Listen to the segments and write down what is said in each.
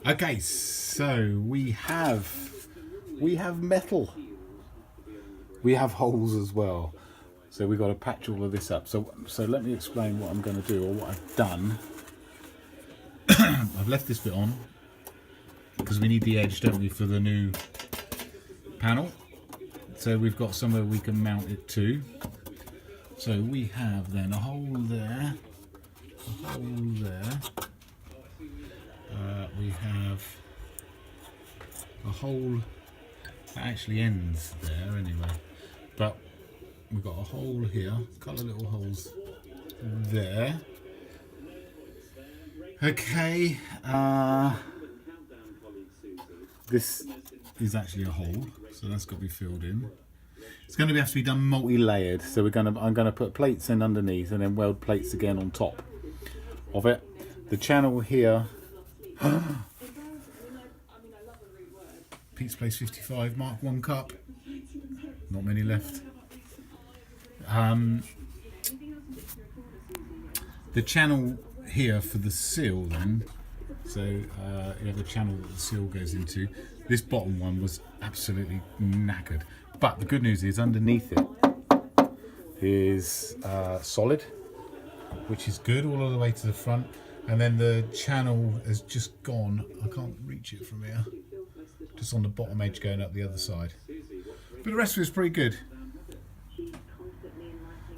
Okay, so we have metal. We have holes as well. So we've got to patch all of this up. So let me explain what I'm going to do, or what I've done. I've left this bit on because we need the edge, don't we, for the new panel. So we've got somewhere we can mount it to. So we have then a hole there, a hole there. We have a hole that actually ends there anyway, but we've got a hole here, a couple of little holes there. Okay, this is actually a hole, so that's got to be filled in. It's going to have to be done multi-layered, so I'm going to put plates in underneath and then weld plates again on top of it. The channel here, Pete's Place 55 Mark 1 cup, not many left. The channel here for the seal then, so you have a channel that the seal goes into. This bottom one was absolutely knackered, but the good news is underneath it is solid, which is good all the way to the front. And then the channel has just gone, I can't reach it from here, just on the bottom edge going up the other side. But the rest of it's pretty good.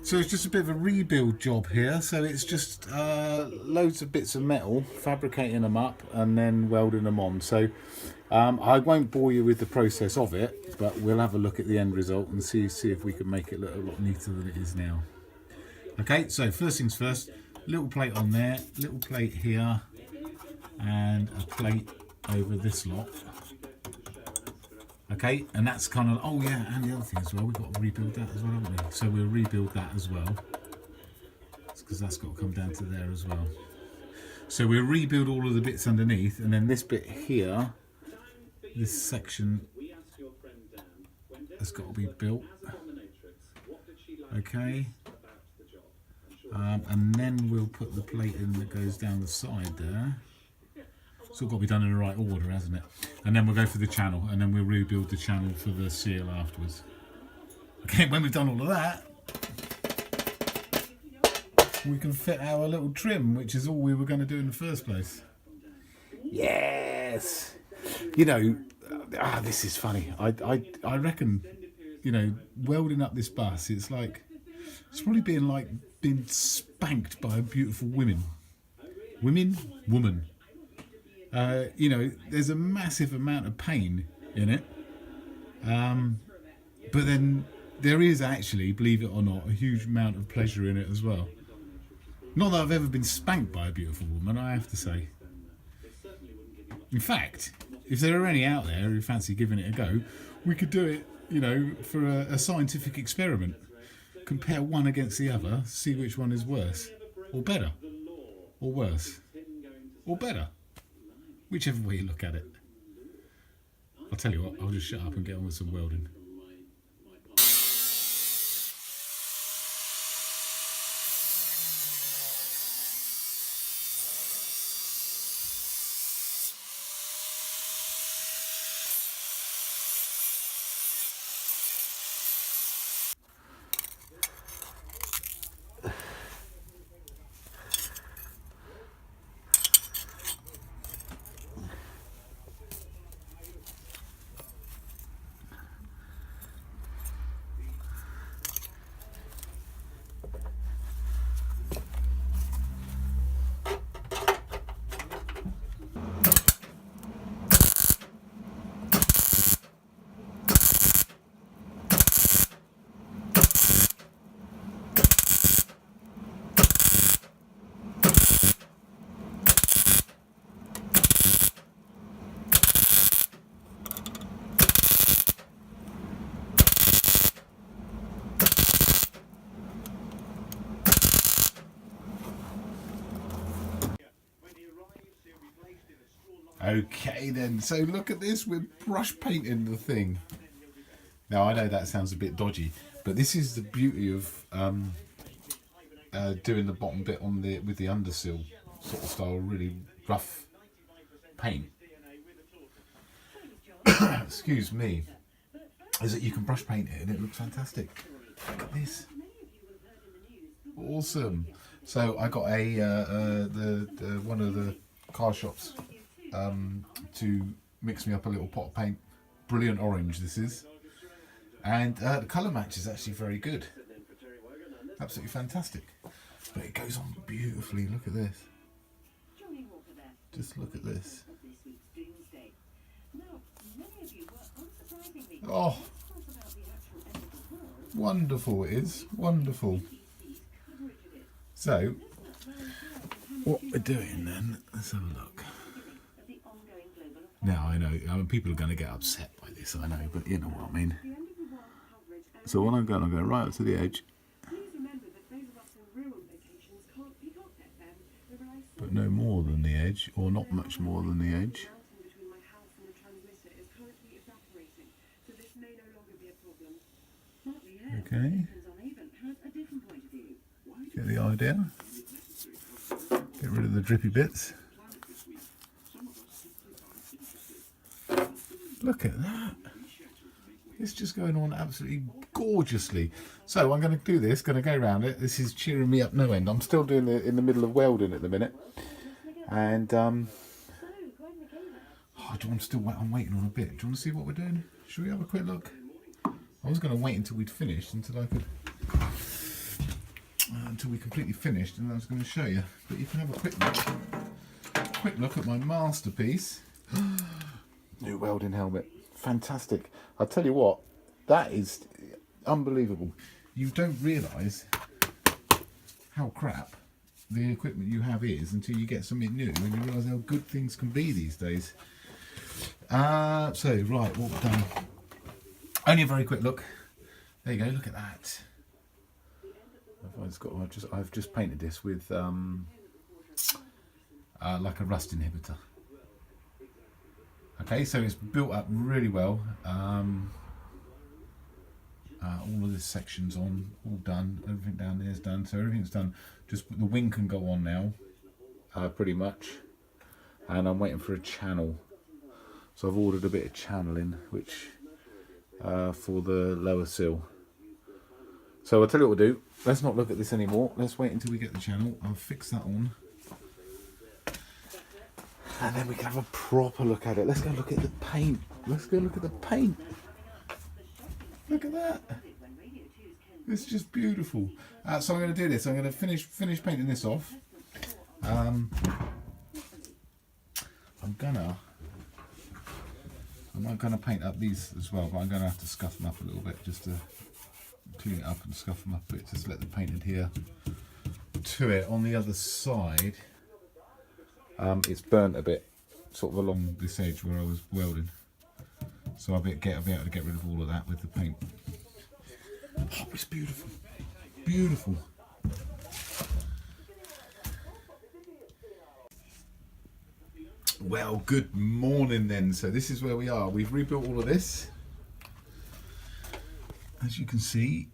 So it's just a bit of a rebuild job here. So it's just loads of bits of metal, fabricating them up and then welding them on. So I won't bore you with the process of it, but we'll have a look at the end result and see if we can make it look a lot neater than it is now. Okay, so first things first, little plate on there, little plate here, and a plate over this lot. Okay, and that's kind of, oh yeah, and the other thing as well, we've got to rebuild that as well, haven't we? So we'll rebuild that as well, because that's got to come down to there as well. So we'll rebuild all of the bits underneath, and then this bit here, this section has got to be built. Okay. And then we'll put the plate in that goes down the side there. It's all got to be done in the right order, hasn't it? And then we'll go for the channel, and then we'll rebuild the channel for the seal afterwards. Okay, when we've done all of that, we can fit our little trim, which is all we were going to do in the first place. Yes! You know, this is funny. I reckon, you know, welding up this bus, it's probably being spanked by a beautiful woman. You know, there's a massive amount of pain in it, but then there is actually, believe it or not, a huge amount of pleasure in it as well. Not that I've ever been spanked by a beautiful woman, I have to say. In fact, if there are any out there who fancy giving it a go, we could do it, you know, for a scientific experiment. Compare one against the other, see which one is worse, or better, or worse, or better. Whichever way you look at it. I'll tell you what, I'll just shut up and get on with some welding. Okay then, so look at this, we're brush painting the thing. Now I know that sounds a bit dodgy, but this is the beauty of doing the bottom bit on with the undersill sort of style, really rough paint. excuse me, is that you can brush paint it and it looks fantastic. Look at this. Awesome. So I got the one of the car shops to mix me up a little pot of paint. Brilliant orange this is, and the colour match is actually very good. Absolutely fantastic. But it goes on beautifully. Look at this. Just look at this. Oh, wonderful it is. Wonderful. So, what we're doing then, let's have a look. Now, I know people are going to get upset by this, I know, but you know what I mean. So what I'm going right up to the edge. But no more than the edge, or not much more than the edge. Okay. Get the idea. Get rid of the drippy bits. Look at that. It's just going on absolutely gorgeously. So I'm going to do this, going to go around it. This is cheering me up no end. I'm still doing it in the middle of welding at the minute. And I'm waiting on a bit. Do you want to see what we're doing? Should we have a quick look? I was going to wait until we'd finished, until I could, until we completely finished, and I was going to show you. But you can have a quick look at my masterpiece. New welding helmet. Fantastic. I'll tell you what, that is unbelievable. You don't realise how crap the equipment you have is until you get something new and you realise how good things can be these days. So, right, what we've done. Only a very quick look. There you go, look at that. I've just painted this with like a rust inhibitor. Okay, so it's built up really well. All of this section's on, all done. Everything down there is done, so everything's done. Just the wing can go on now, pretty much. And I'm waiting for a channel. So I've ordered a bit of channeling, which for the lower sill. So I'll tell you what we'll do. Let's not look at this anymore. Let's wait until we get the channel. I'll fix that on. And then we can have a proper look at it. Let's go look at the paint. Let's go look at the paint. Look at that. It's just beautiful. So I'm going to do this. I'm going to finish painting this off. I'm not going to paint up these as well, but I'm going to have to scuff them up a little bit just to clean it up and scuff them up a bit. Just let the paint adhere to it. On the other side, it's burnt a bit, sort of along this edge where I was welding. So I'll be able to get rid of all of that with the paint. Oh, it's beautiful. Beautiful. Well, good morning then. So this is where we are. We've rebuilt all of this. As you can see,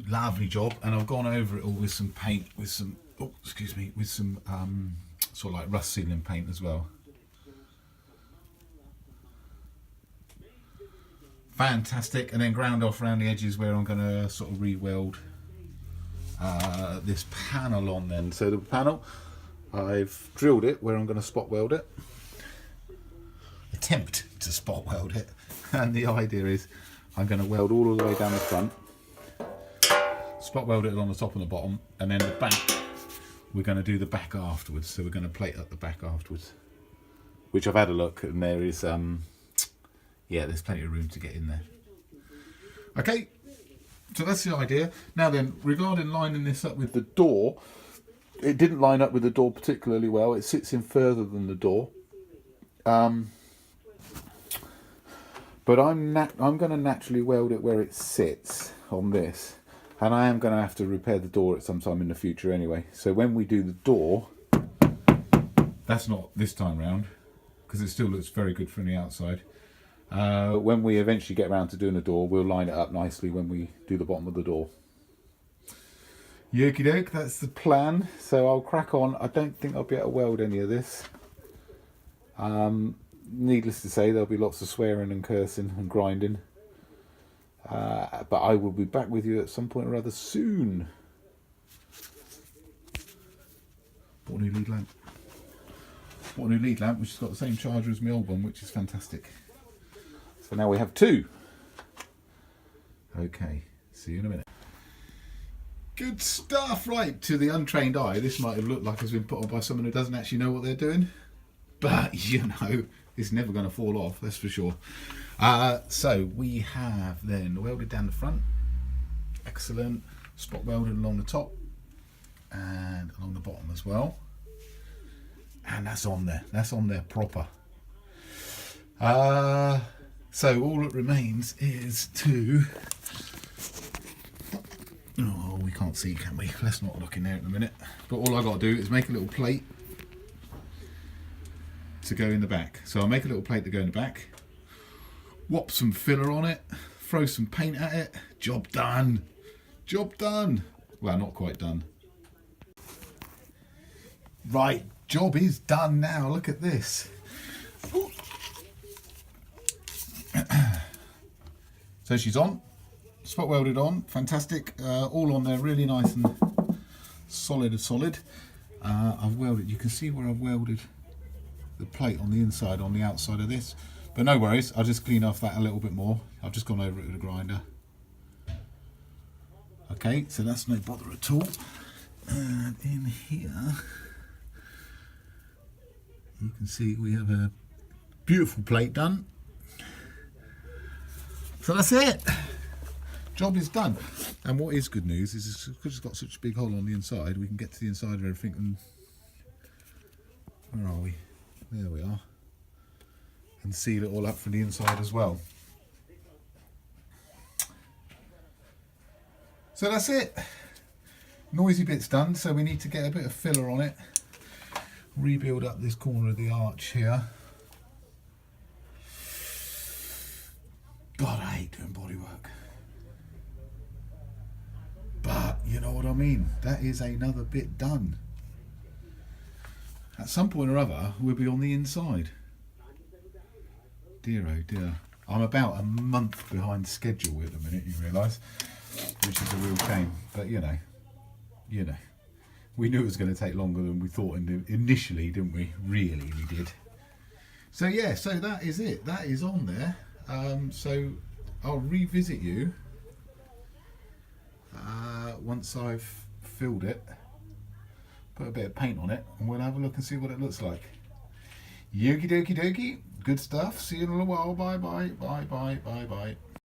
lovely job. And I've gone over it all with some paint, with some, with some sort of like rust sealing paint as well. Fantastic. And then ground off around the edges where I'm going to sort of re-weld this panel on then. So the panel, I've drilled it where I'm going to spot weld it. Attempt to spot weld it. And the idea is I'm going to weld all the way down the front, spot weld it on the top and the bottom, and then the back, we're going to do the back afterwards. So we're going to plate up the back afterwards, which I've had a look, and there is yeah, there's plenty of room to get in there. Okay, so that's the idea. Now then, regarding lining this up with the door, it didn't line up with the door particularly well. It sits in further than the door. But I'm going to naturally weld it where it sits on this. And I am going to have to repair the door at some time in the future anyway. So when we do the door, that's not this time round, because it still looks very good from the outside. When we eventually get around to doing the door, we'll line it up nicely when we do the bottom of the door. Yokie doke, that's the plan. So I'll crack on. I don't think I'll be able to weld any of this. needless to say, there'll be lots of swearing and cursing and grinding. But I will be back with you at some point or other soon. Bought a new lead lamp. Bought a new lead lamp, which has got the same charger as my old one, which is fantastic. So now we have two. Okay, see you in a minute. Good stuff. Right, to the untrained eye, this might have looked like it's been put on by someone who doesn't actually know what they're doing. But, you know, it's never going to fall off, that's for sure. So we have then welded down the front. Excellent. Spot welded along the top and along the bottom as well. And that's on there. That's on there proper. So all that remains is to... Oh, we can't see, can we? Let's not look in there at the minute. But all I got to do is make a little plate to go in the back. So I'll make a little plate to go in the back, whop some filler on it, throw some paint at it. Job done. Job done. Well, not quite done. Right, job is done now. Look at this. So she's on. Spot welded on, fantastic, all on there, really nice and solid. I've welded, you can see where I've welded the plate on the inside, on the outside of this, but no worries, I'll just clean off that a little bit more. I've just gone over it with a grinder. Okay, so that's no bother at all. And in here, you can see we have a beautiful plate done. So that's it. Job is done. And what is good news is because it's got such a big hole on the inside, we can get to the inside of everything and... Where are we? There we are. And seal it all up from the inside as well. So that's it. Noisy bit's done, so we need to get a bit of filler on it. Rebuild up this corner of the arch here. God, I hate doing bodywork. But you know what I mean, that is another bit done. At some point or other, we'll be on the inside. Dear oh dear. I'm about a month behind schedule at the minute, you realise, which is a real shame. But you know, we knew it was going to take longer than we thought initially, didn't we? Really, we did. So yeah, so that is it. That is on there. So I'll revisit you once I've filled it, put a bit of paint on it, and we'll have a look and see what it looks like. Yoki dokie dokie, good stuff. See you in a little while. Bye bye.